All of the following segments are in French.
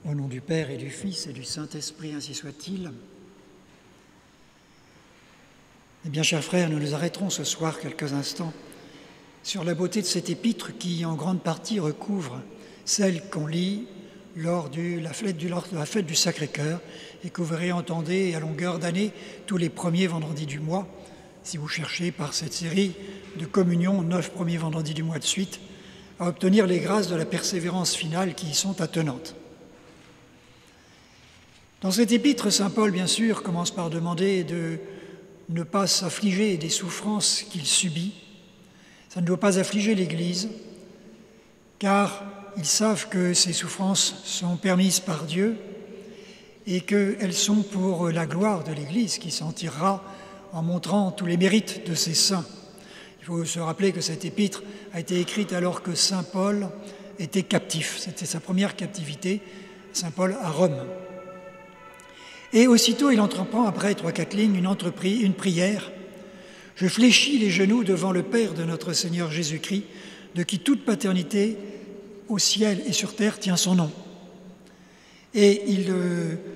Au nom du Père et du Fils et du Saint-Esprit, ainsi soit-il. Eh bien, chers frères, nous nous arrêterons ce soir quelques instants sur la beauté de cet épître qui, en grande partie, recouvre celle qu'on lit lors de la fête du Sacré-Cœur et que vous réentendez à longueur d'année tous les premiers vendredis du mois, si vous cherchez par cette série de communion 9 premiers vendredis du mois de suite à obtenir les grâces de la persévérance finale qui y sont attenantes. Dans cet épître, saint Paul, bien sûr, commence par demander de ne pas s'affliger des souffrances qu'il subit. Ça ne doit pas affliger l'Église, car ils savent que ces souffrances sont permises par Dieu et qu'elles sont pour la gloire de l'Église qui s'en tirera en montrant tous les mérites de ses saints. Il faut se rappeler que cette épître a été écrite alors que saint Paul était captif. C'était sa première captivité, saint Paul à Rome. Et aussitôt, il entreprend, après 3-4 lignes, une prière. « Je fléchis les genoux devant le Père de notre Seigneur Jésus-Christ, de qui toute paternité au ciel et sur terre tient son nom. » Et il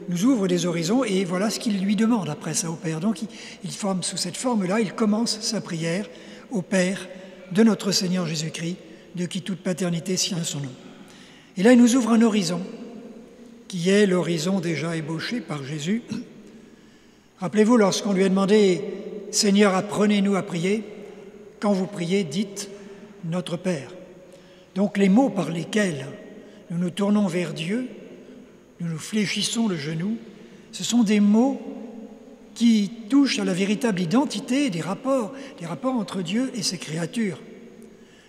nous ouvre des horizons, et voilà ce qu'il lui demande après ça au Père. Donc, il forme sous cette forme-là, il commence sa prière au Père de notre Seigneur Jésus-Christ, de qui toute paternité tient son nom. Et là, il nous ouvre un horizon, qui est l'horizon déjà ébauché par Jésus. Rappelez-vous, lorsqu'on lui a demandé « Seigneur, apprenez-nous à prier », quand vous priez, dites « Notre Père ». Donc les mots par lesquels nous nous tournons vers Dieu, nous nous fléchissons le genou, ce sont des mots qui touchent à la véritable identité des rapports entre Dieu et ses créatures.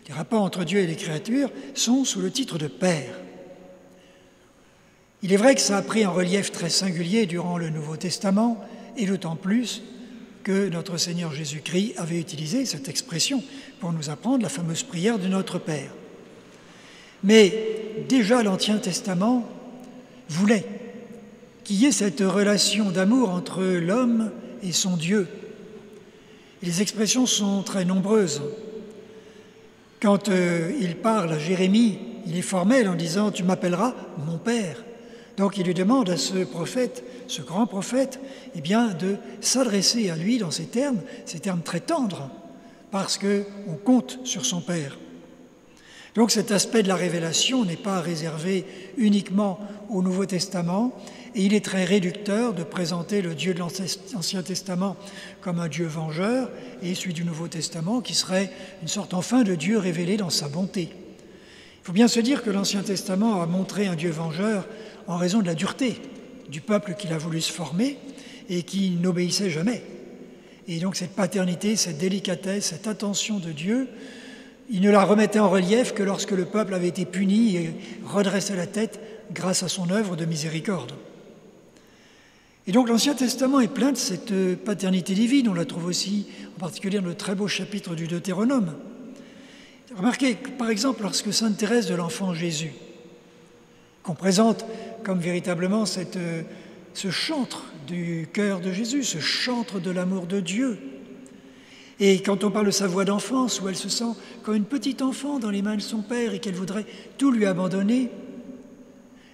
Les rapports entre Dieu et les créatures sont sous le titre de Père. Il est vrai que ça a pris un relief très singulier durant le Nouveau Testament, et d'autant plus que notre Seigneur Jésus-Christ avait utilisé cette expression pour nous apprendre la fameuse prière de notre Père. Mais déjà l'Ancien Testament voulait qu'il y ait cette relation d'amour entre l'homme et son Dieu. Et les expressions sont très nombreuses. Quand il parle à Jérémie, il est formel en disant « Tu m'appelleras mon Père ». Donc il lui demande à ce prophète, ce grand prophète, eh bien, de s'adresser à lui dans ces termes très tendres, parce qu'on compte sur son Père. Donc cet aspect de la révélation n'est pas réservé uniquement au Nouveau Testament, et il est très réducteur de présenter le Dieu de l'Ancien Testament comme un Dieu vengeur, et celui du Nouveau Testament qui serait une sorte enfin de Dieu révélé dans sa bonté. Il faut bien se dire que l'Ancien Testament a montré un Dieu vengeur en raison de la dureté du peuple qu'il a voulu se former et qui n'obéissait jamais. Et donc cette paternité, cette délicatesse, cette attention de Dieu, il ne la remettait en relief que lorsque le peuple avait été puni et redressait la tête grâce à son œuvre de miséricorde. Et donc l'Ancien Testament est plein de cette paternité divine. On la trouve aussi en particulier dans le très beau chapitre du Deutéronome. Remarquez, par exemple, lorsque sainte Thérèse de l'Enfant Jésus, qu'on présente comme véritablement ce chantre du cœur de Jésus, ce chantre de l'amour de Dieu. Et quand on parle de sa voix d'enfance, où elle se sent comme une petite enfant dans les mains de son père et qu'elle voudrait tout lui abandonner,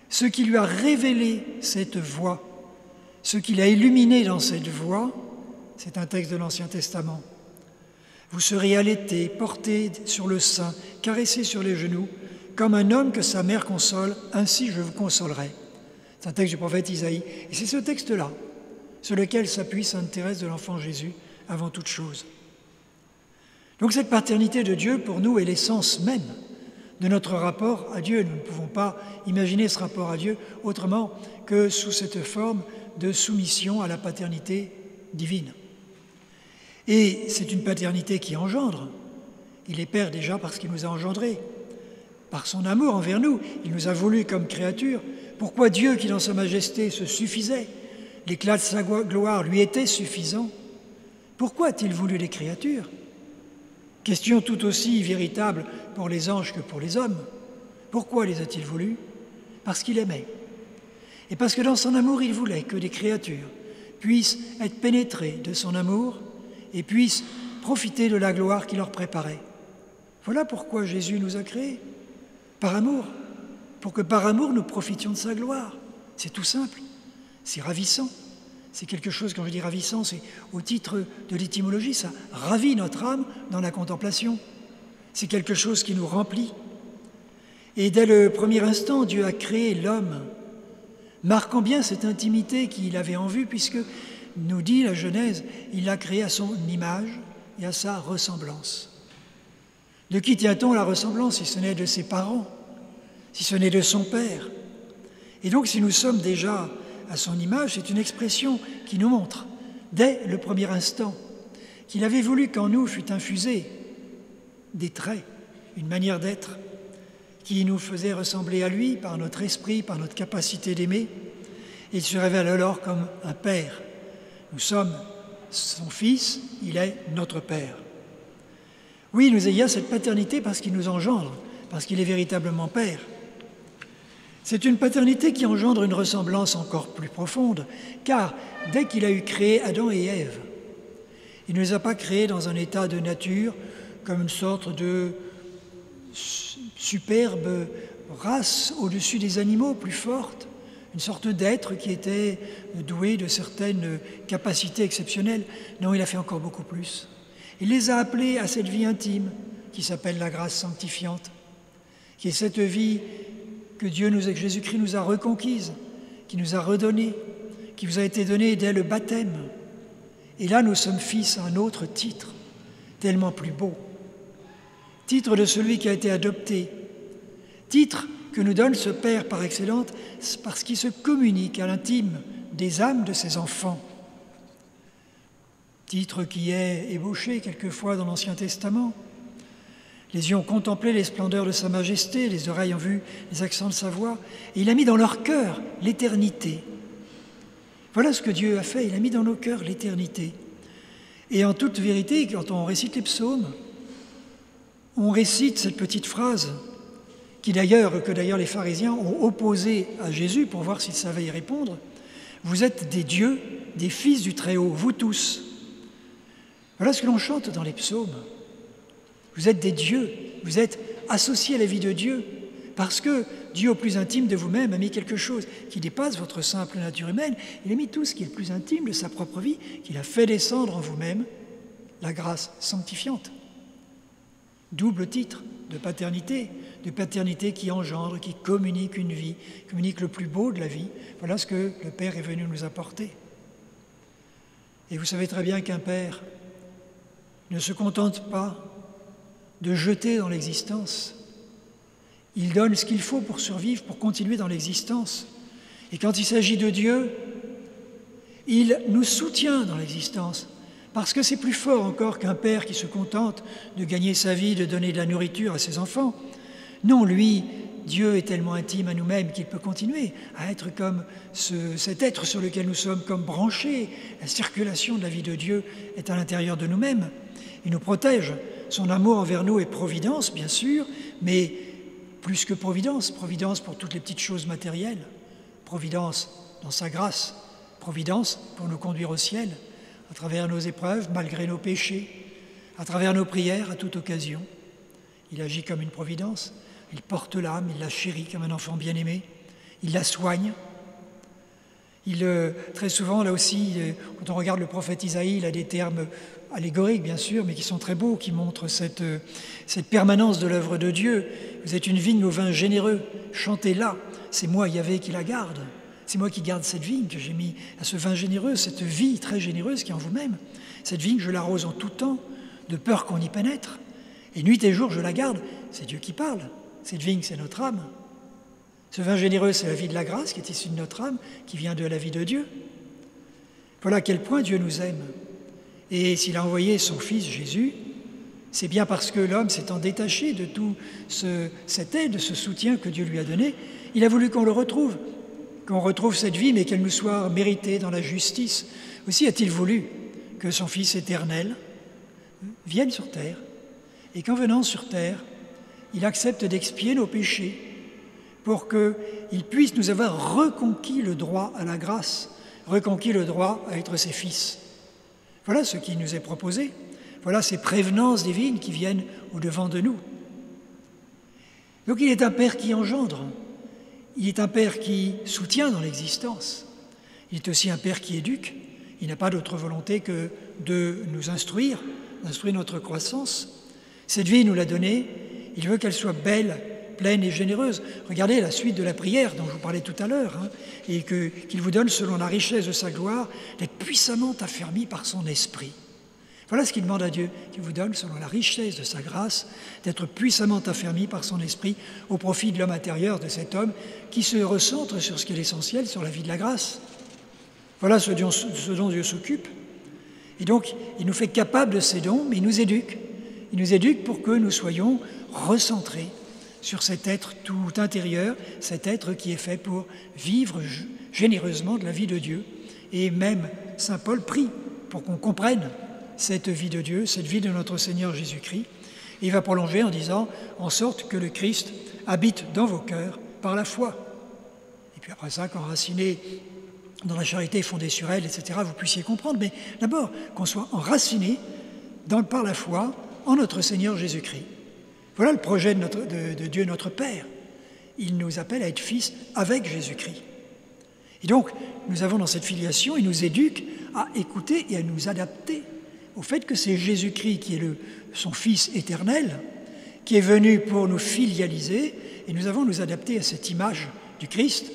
ce qui lui a révélé cette voix, ce qui l'a illuminé dans cette voix, c'est un texte de l'Ancien Testament. Vous serez allaité, porté sur le sein, caressé sur les genoux, comme un homme que sa mère console, ainsi je vous consolerai. C'est un texte du prophète Isaïe. Et c'est ce texte-là sur lequel s'appuie sainte Thérèse de l'Enfant Jésus avant toute chose. Donc cette paternité de Dieu, pour nous, est l'essence même de notre rapport à Dieu. Nous ne pouvons pas imaginer ce rapport à Dieu autrement que sous cette forme de soumission à la paternité divine. Et c'est une paternité qui engendre. Il est Père déjà parce qu'il nous a engendrés. Par son amour envers nous, il nous a voulu comme créatures. Pourquoi Dieu, qui dans sa majesté se suffisait, l'éclat de sa gloire lui était suffisant, pourquoi a-t-il voulu les créatures? Question tout aussi véritable pour les anges que pour les hommes. Pourquoi les a-t-il voulus? Parce qu'il aimait. Et parce que dans son amour, il voulait que des créatures puissent être pénétrées de son amour et puissent profiter de la gloire qu'il leur préparait. Voilà pourquoi Jésus nous a créés, par amour. pour que par amour nous profitions de sa gloire. C'est tout simple, c'est ravissant. C'est quelque chose, quand je dis ravissant, c'est au titre de l'étymologie, ça ravit notre âme dans la contemplation. C'est quelque chose qui nous remplit. Et dès le premier instant, Dieu a créé l'homme, marquant bien cette intimité qu'il avait en vue, puisque, nous dit la Genèse, il l'a créé à son image et à sa ressemblance. De qui tient-on la ressemblance si ce n'est de ses parents, si ce n'est de son père? Et donc, si nous sommes déjà à son image, c'est une expression qui nous montre, dès le premier instant, qu'il avait voulu qu'en nous fût infusé des traits, une manière d'être, qui nous faisait ressembler à lui par notre esprit, par notre capacité d'aimer. Et il se révèle alors comme un père. Nous sommes son fils, il est notre père. Oui, nous ayons cette paternité parce qu'il nous engendre, parce qu'il est véritablement père. C'est une paternité qui engendre une ressemblance encore plus profonde, car dès qu'il a eu créé Adam et Ève, il ne les a pas créés dans un état de nature comme une sorte de superbe race au-dessus des animaux plus forte, une sorte d'être qui était doué de certaines capacités exceptionnelles. Non, il a fait encore beaucoup plus. Il les a appelés à cette vie intime qui s'appelle la grâce sanctifiante, qui est cette vie que Jésus-Christ nous a reconquise, qui nous a redonnée, qui vous a été donnée dès le baptême. Et là, nous sommes fils à un autre titre, tellement plus beau. Titre de celui qui a été adopté. Titre que nous donne ce Père par excellence parce qu'il se communique à l'intime des âmes de ses enfants. Titre qui est ébauché quelquefois dans l'Ancien Testament. Les yeux ont contemplé les splendeurs de sa majesté, les oreilles ont vu les accents de sa voix, et il a mis dans leur cœur l'éternité. Voilà ce que Dieu a fait, il a mis dans nos cœurs l'éternité. Et en toute vérité, quand on récite les psaumes, on récite cette petite phrase que d'ailleurs les pharisiens ont opposée à Jésus pour voir s'il savait y répondre. Vous êtes des dieux, des fils du Très-Haut, vous tous. Voilà ce que l'on chante dans les psaumes. Vous êtes des dieux, vous êtes associés à la vie de Dieu, parce que Dieu, au plus intime de vous-même, a mis quelque chose qui dépasse votre simple nature humaine. Il a mis tout ce qui est le plus intime de sa propre vie, qu'il a fait descendre en vous-même, la grâce sanctifiante. Double titre de paternité qui engendre, qui communique une vie, communique le plus beau de la vie. Voilà ce que le Père est venu nous apporter. Et vous savez très bien qu'un Père ne se contente pas de jeter dans l'existence. Il donne ce qu'il faut pour survivre, pour continuer dans l'existence. Et quand il s'agit de Dieu, il nous soutient dans l'existence, parce que c'est plus fort encore qu'un père qui se contente de gagner sa vie, de donner de la nourriture à ses enfants. Non, lui, Dieu est tellement intime à nous-mêmes qu'il peut continuer à être comme cet être sur lequel nous sommes comme branchés. La circulation de la vie de Dieu est à l'intérieur de nous-mêmes. Il nous protège. Son amour envers nous est providence, bien sûr, mais plus que providence, providence pour toutes les petites choses matérielles, providence dans sa grâce, providence pour nous conduire au ciel, à travers nos épreuves, malgré nos péchés, à travers nos prières, à toute occasion. Il agit comme une providence, il porte l'âme, il la chérit comme un enfant bien-aimé, il la soigne. Très souvent, là aussi, quand on regarde le prophète Isaïe, il a des termes allégoriques, bien sûr, mais qui sont très beaux, qui montrent cette permanence de l'œuvre de Dieu. Vous êtes une vigne au vin généreux, chantez-la, c'est moi, Yahvé, qui la garde. C'est moi qui garde cette vigne que j'ai mis à ce vin généreux, cette vie très généreuse qui est en vous-même. Cette vigne, je l'arrose en tout temps, de peur qu'on y pénètre. Et nuit et jour, je la garde. C'est Dieu qui parle. Cette vigne, c'est notre âme. Ce vin généreux, c'est la vie de la grâce qui est issue de notre âme, qui vient de la vie de Dieu. Voilà à quel point Dieu nous aime. Et s'il a envoyé son Fils Jésus, c'est bien parce que l'homme s'étant détaché de tout cette aide, ce soutien que Dieu lui a donné, il a voulu qu'on le retrouve, qu'on retrouve cette vie, mais qu'elle nous soit méritée dans la justice. Aussi a-t-il voulu que son Fils éternel vienne sur terre, et qu'en venant sur terre, il accepte d'expier nos péchés pour qu'il puisse nous avoir reconquis le droit à la grâce, reconquis le droit à être ses fils. Voilà ce qui nous est proposé. Voilà ces prévenances divines qui viennent au-devant de nous. Donc il est un Père qui engendre, Il est un Père qui soutient dans l'existence. Il est aussi un Père qui éduque. Il n'a pas d'autre volonté que de nous instruire, d'instruire notre croissance. Cette vie, il nous l'a donnée. Il veut qu'elle soit belle, pleine et généreuse. Regardez la suite de la prière dont je vous parlais tout à l'heure, et qu'il vous donne, selon la richesse de sa gloire, d'être puissamment affermi par son esprit. Voilà ce qu'il demande à Dieu, qu'il vous donne, selon la richesse de sa grâce, d'être puissamment affermi par son esprit au profit de l'homme intérieur, de cet homme qui se recentre sur ce qui est l'essentiel, sur la vie de la grâce. Voilà ce dont Dieu s'occupe. Et donc, il nous fait capables de ces dons, mais il nous éduque. Il nous éduque pour que nous soyons recentrés sur cet être tout intérieur, cet être qui est fait pour vivre généreusement de la vie de Dieu. Et même saint Paul prie pour qu'on comprenne cette vie de Dieu, cette vie de notre Seigneur Jésus-Christ. Et il va prolonger en disant « en sorte que le Christ habite dans vos cœurs par la foi ». Et puis après ça, qu'enraciné dans la charité fondée sur elle, etc., vous puissiez comprendre. Mais d'abord, qu'on soit enraciné par la foi en notre Seigneur Jésus-Christ. Voilà le projet de Dieu notre Père. Il nous appelle à être fils avec Jésus-Christ. Et donc, nous avons dans cette filiation, il nous éduque à écouter et à nous adapter au fait que c'est Jésus-Christ qui est son Fils éternel, qui est venu pour nous filialiser, et nous avons à nous adapter à cette image du Christ.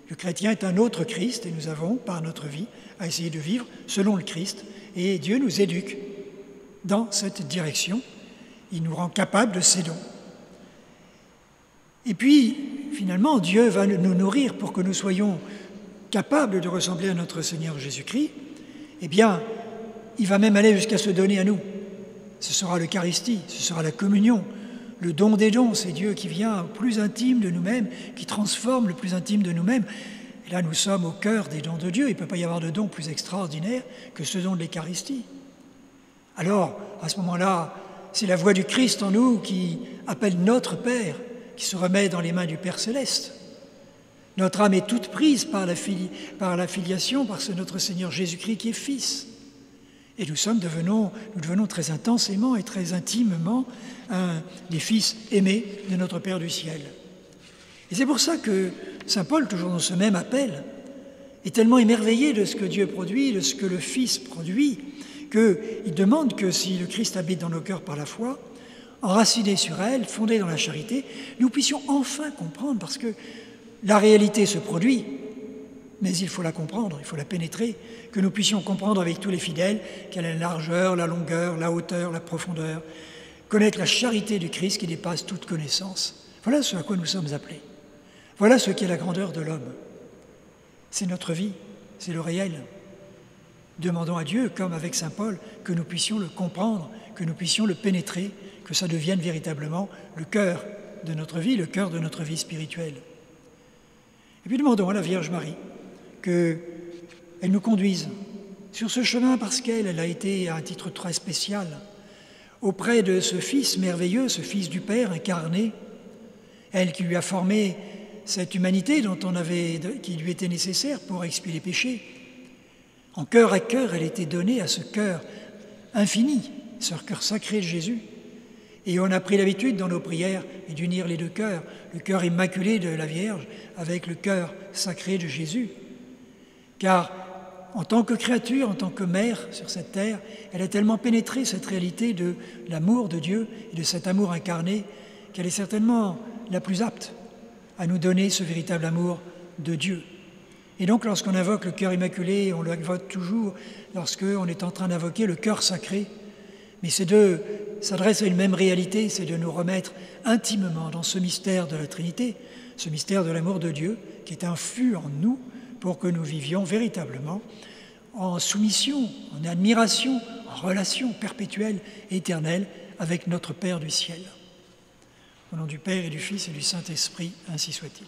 Le chrétien est un autre Christ, et nous avons, par notre vie, à essayer de vivre selon le Christ. Et Dieu nous éduque dans cette direction. Il nous rend capables de ces dons. Et puis, finalement, Dieu va nous nourrir pour que nous soyons capables de ressembler à notre Seigneur Jésus-Christ. Eh bien, il va même aller jusqu'à se donner à nous. Ce sera l'Eucharistie, ce sera la communion, le don des dons. C'est Dieu qui vient au plus intime de nous-mêmes, qui transforme le plus intime de nous-mêmes. Et là, nous sommes au cœur des dons de Dieu. Il ne peut pas y avoir de don plus extraordinaire que ce don de l'Eucharistie. Alors, à ce moment-là, c'est la voix du Christ en nous qui appelle notre Père, qui se remet dans les mains du Père céleste. Notre âme est toute prise par la filiation, par notre Seigneur Jésus-Christ qui est Fils. Et nous devenons très intensément et très intimement des fils aimés de notre Père du ciel. Et c'est pour ça que saint Paul, toujours dans ce même appel, est tellement émerveillé de ce que Dieu produit, de ce que le Fils produit, qu'il demande que si le Christ habite dans nos cœurs par la foi, enraciné sur elle, fondé dans la charité, nous puissions enfin comprendre, parce que la réalité se produit, mais il faut la comprendre, il faut la pénétrer, que nous puissions comprendre avec tous les fidèles quelle est la largeur, la longueur, la hauteur, la profondeur, connaître la charité du Christ qui dépasse toute connaissance. Voilà ce à quoi nous sommes appelés. Voilà ce qu'est la grandeur de l'homme. C'est notre vie, c'est le réel. Demandons à Dieu, comme avec saint Paul, que nous puissions le comprendre, que nous puissions le pénétrer, que ça devienne véritablement le cœur de notre vie, le cœur de notre vie spirituelle. Et puis demandons à la Vierge Marie qu'elle nous conduise sur ce chemin parce qu'elle a été, à un titre très spécial, auprès de ce Fils merveilleux, ce Fils du Père incarné, elle qui lui a formé cette humanité qui lui était nécessaire pour expier les péchés. En cœur à cœur, elle était donnée à ce cœur infini, ce cœur sacré de Jésus. Et on a pris l'habitude dans nos prières d'unir les deux cœurs, le cœur immaculé de la Vierge avec le cœur sacré de Jésus. Car en tant que créature, en tant que mère sur cette terre, elle a tellement pénétré cette réalité de l'amour de Dieu et de cet amour incarné qu'elle est certainement la plus apte à nous donner ce véritable amour de Dieu. Et donc lorsqu'on invoque le cœur immaculé, on l'invoque toujours lorsqu'on est en train d'invoquer le cœur sacré. Mais ces deux s'adressent à une même réalité, c'est de nous remettre intimement dans ce mystère de la Trinité, ce mystère de l'amour de Dieu qui est infus en nous pour que nous vivions véritablement en soumission, en admiration, en relation perpétuelle et éternelle avec notre Père du ciel. Au nom du Père et du Fils et du Saint-Esprit, ainsi soit-il.